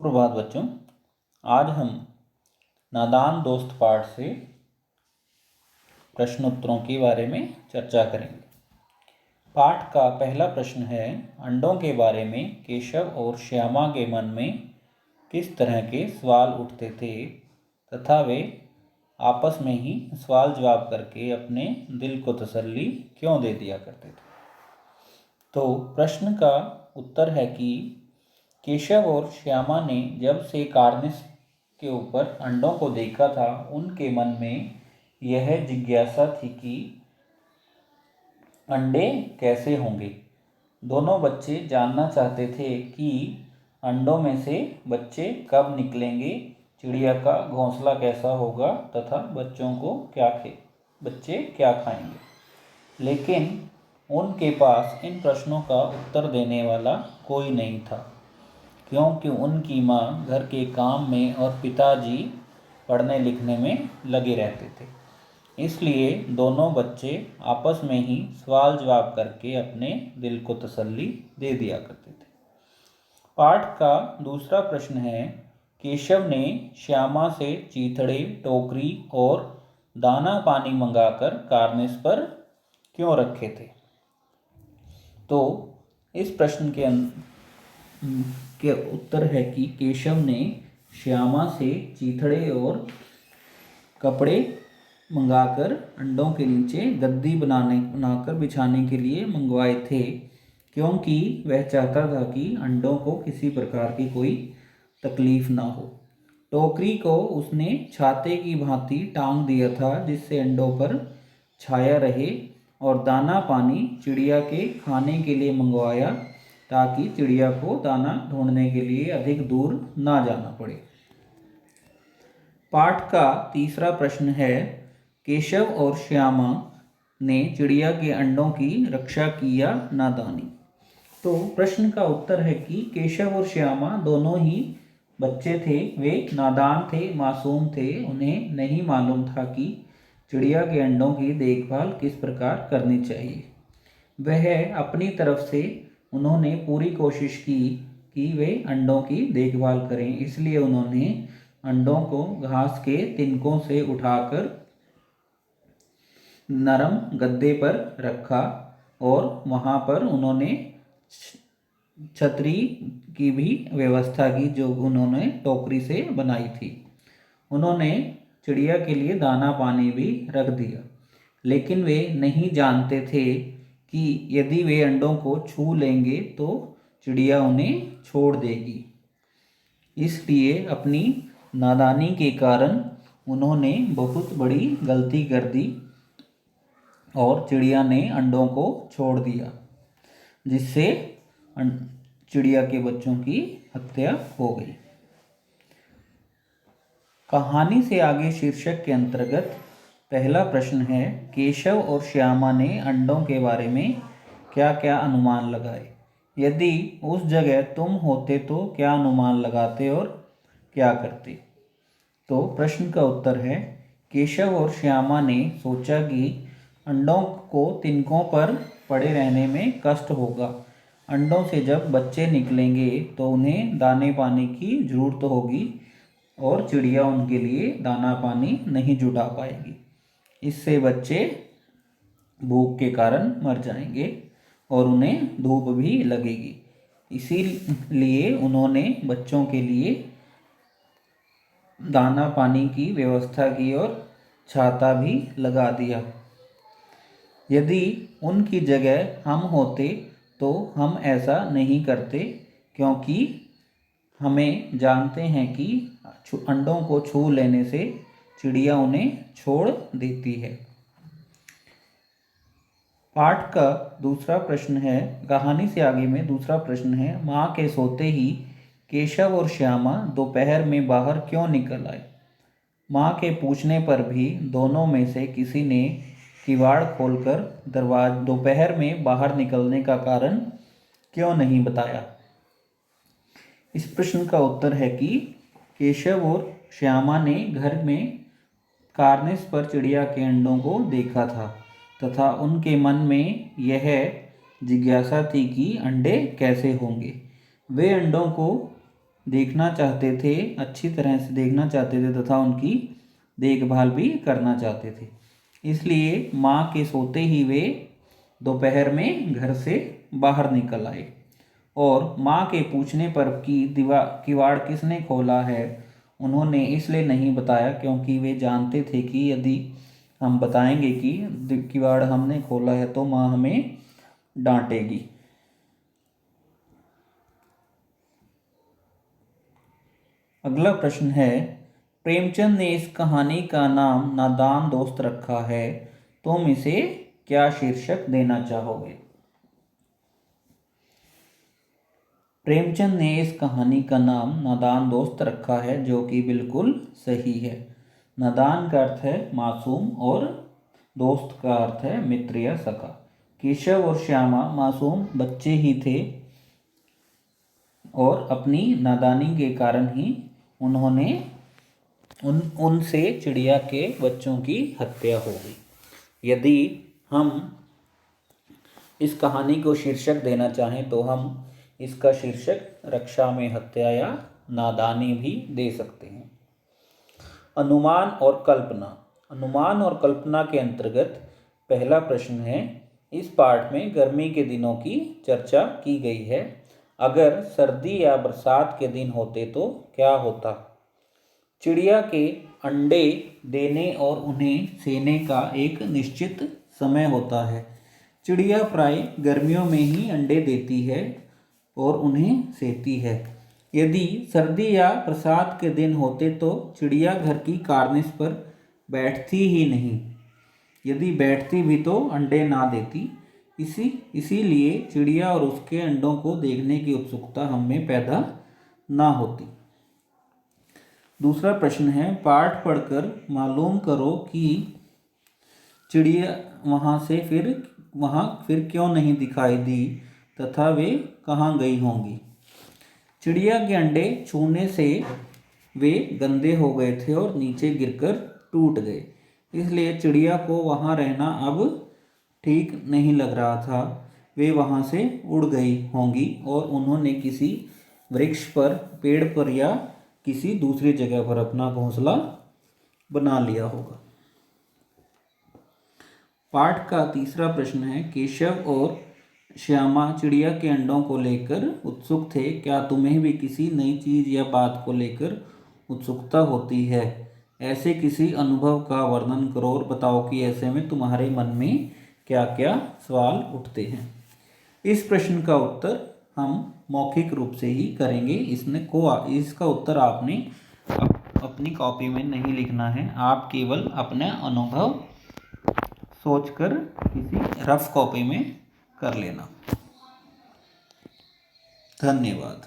सुप्रभात बच्चों। आज हम नादान दोस्त पाठ से प्रश्नोत्तरों के बारे में चर्चा करेंगे। पाठ का पहला प्रश्न है, अंडों के बारे में केशव और श्यामा के मन में किस तरह के सवाल उठते थे तथा वे आपस में ही सवाल जवाब करके अपने दिल को तसल्ली क्यों दे दिया करते थे। तो प्रश्न का उत्तर है कि केशव और श्यामा ने जब से कार्निस के ऊपर अंडों को देखा था, उनके मन में यह जिज्ञासा थी कि अंडे कैसे होंगे। दोनों बच्चे जानना चाहते थे कि अंडों में से बच्चे कब निकलेंगे, चिड़िया का घोंसला कैसा होगा तथा बच्चे क्या खाएंगे। लेकिन उनके पास इन प्रश्नों का उत्तर देने वाला कोई नहीं था, क्योंकि उनकी माँ घर के काम में और पिताजी पढ़ने लिखने में लगे रहते थे। इसलिए दोनों बच्चे आपस में ही सवाल जवाब करके अपने दिल को तसल्ली दे दिया करते थे। पाठ का दूसरा प्रश्न है, केशव ने श्यामा से चीथड़े, टोकरी और दाना पानी मंगाकर कार्निस पर क्यों रखे थे। तो इस प्रश्न के उत्तर है कि केशव ने श्यामा से चीथड़े और कपड़े मंगाकर अंडों के नीचे गद्दी बनाकर बिछाने के लिए मंगवाए थे, क्योंकि वह चाहता था कि अंडों को किसी प्रकार की कोई तकलीफ ना हो। टोकरी को उसने छाते की भांति टांग दिया था, जिससे अंडों पर छाया रहे, और दाना पानी चिड़िया के खाने के लिए मंगवाया, ताकि चिड़िया को दाना ढूंढने के लिए अधिक दूर ना जाना पड़े। पाठ का तीसरा प्रश्न है, केशव और श्यामा ने चिड़िया के अंडों की रक्षा की या नादानी। तो प्रश्न का उत्तर है कि केशव और श्यामा दोनों ही बच्चे थे। वे नादान थे, मासूम थे। उन्हें नहीं मालूम था कि चिड़िया के अंडों की देखभाल किस प्रकार करनी चाहिए। वह अपनी तरफ से उन्होंने पूरी कोशिश की कि वे अंडों की देखभाल करें। इसलिए उन्होंने अंडों को घास के तिनकों से उठाकर नरम गद्दे पर रखा, और वहाँ पर उन्होंने छतरी की भी व्यवस्था की, जो उन्होंने टोकरी से बनाई थी। उन्होंने चिड़िया के लिए दाना पानी भी रख दिया, लेकिन वे नहीं जानते थे कि यदि वे अंडों को छू लेंगे तो चिड़िया उन्हें छोड़ देगी। इसलिए अपनी नादानी के कारण उन्होंने बहुत बड़ी गलती कर दी और चिड़िया ने अंडों को छोड़ दिया, जिससे चिड़िया के बच्चों की हत्या हो गई। कहानी से आगे शीर्षक के अंतर्गत पहला प्रश्न है, केशव और श्यामा ने अंडों के बारे में क्या क्या अनुमान लगाए। यदि उस जगह तुम होते तो क्या अनुमान लगाते और क्या करते। तो प्रश्न का उत्तर है, केशव और श्यामा ने सोचा कि अंडों को तिनकों पर पड़े रहने में कष्ट होगा। अंडों से जब बच्चे निकलेंगे तो उन्हें दाने पानी की जरूरत होगी, और चिड़िया उनके लिए दाना पानी नहीं जुटा पाएगी। इससे बच्चे भूख के कारण मर जाएंगे और उन्हें धूप भी लगेगी। इसीलिए उन्होंने बच्चों के लिए दाना पानी की व्यवस्था की और छाता भी लगा दिया। यदि उनकी जगह हम होते तो हम ऐसा नहीं करते, क्योंकि हमें जानते हैं कि अंडों को छू लेने से चिड़िया उन्हें छोड़ देती है। पाठ का दूसरा प्रश्न है, कहानी से आगे में दूसरा प्रश्न है, माँ के सोते ही केशव और श्यामा दोपहर में बाहर क्यों निकल आए। माँ के पूछने पर भी दोनों में से किसी ने किवाड़ खोलकर दोपहर में बाहर निकलने का कारण क्यों नहीं बताया। इस प्रश्न का उत्तर है कि केशव और श्यामा ने घर में कार्निस पर चिड़िया के अंडों को देखा था, तथा उनके मन में यह जिज्ञासा थी कि अंडे कैसे होंगे। वे अंडों को देखना चाहते थे, अच्छी तरह से देखना चाहते थे तथा उनकी देखभाल भी करना चाहते थे। इसलिए माँ के सोते ही वे दोपहर में घर से बाहर निकल आए और माँ के पूछने पर कि किवाड़ किसने खोला है, उन्होंने इसलिए नहीं बताया क्योंकि वे जानते थे कि यदि हम बताएंगे कि किवाड़ हमने खोला है तो माँ हमें डांटेगी। अगला प्रश्न है, प्रेमचंद ने इस कहानी का नाम नादान दोस्त रखा है, तुम इसे क्या शीर्षक देना चाहोगे? प्रेमचंद ने इस कहानी का नाम नादान दोस्त रखा है, जो कि बिल्कुल सही है। नादान का अर्थ है मासूम और दोस्त का अर्थ है मित्र या सखा। केशव और श्यामा मासूम बच्चे ही थे और अपनी नादानी के कारण ही उन्होंने उनसे चिड़िया के बच्चों की हत्या हो गई। यदि हम इस कहानी को शीर्षक देना चाहें तो हम इसका शीर्षक रक्षा में हत्या या नादानी भी दे सकते हैं। अनुमान और कल्पना। अनुमान और कल्पना के अंतर्गत पहला प्रश्न है, इस पाठ में गर्मी के दिनों की चर्चा की गई है। अगर सर्दी या बरसात के दिन होते तो क्या होता? चिड़िया के अंडे देने और उन्हें सेने का एक निश्चित समय होता है। चिड़िया प्राय गर्मियों में ही अंडे देती है और उन्हें सेती है। यदि सर्दी या बरसात के दिन होते तो चिड़िया घर की कार्निस पर बैठती ही नहीं। यदि बैठती भी तो अंडे ना देती। इसीलिए चिड़िया और उसके अंडों को देखने की उत्सुकता हम में पैदा ना होती। दूसरा प्रश्न है, पाठ पढ़कर मालूम करो कि चिड़िया वहाँ फिर क्यों नहीं दिखाई दी तथा वे कहाँ गई होंगी। चिड़िया के अंडे छूने से वे गंदे हो गए थे और नीचे गिरकर टूट गए, इसलिए चिड़िया को वहाँ रहना अब ठीक नहीं लग रहा था। वे वहाँ से उड़ गई होंगी और उन्होंने किसी वृक्ष पर, पेड़ पर या किसी दूसरी जगह पर अपना घोंसला बना लिया होगा। पाठ का तीसरा प्रश्न है, केशव और श्यामा चिड़िया के अंडों को लेकर उत्सुक थे। क्या तुम्हें भी किसी नई चीज़ या बात को लेकर उत्सुकता होती है? ऐसे किसी अनुभव का वर्णन करो और बताओ कि ऐसे में तुम्हारे मन में क्या क्या सवाल उठते हैं। इस प्रश्न का उत्तर हम मौखिक रूप से ही करेंगे। इसका उत्तर आपने अपनी कॉपी में नहीं लिखना है। आप केवल अपना अनुभव सोचकर किसी रफ कॉपी में कर लेना। धन्यवाद।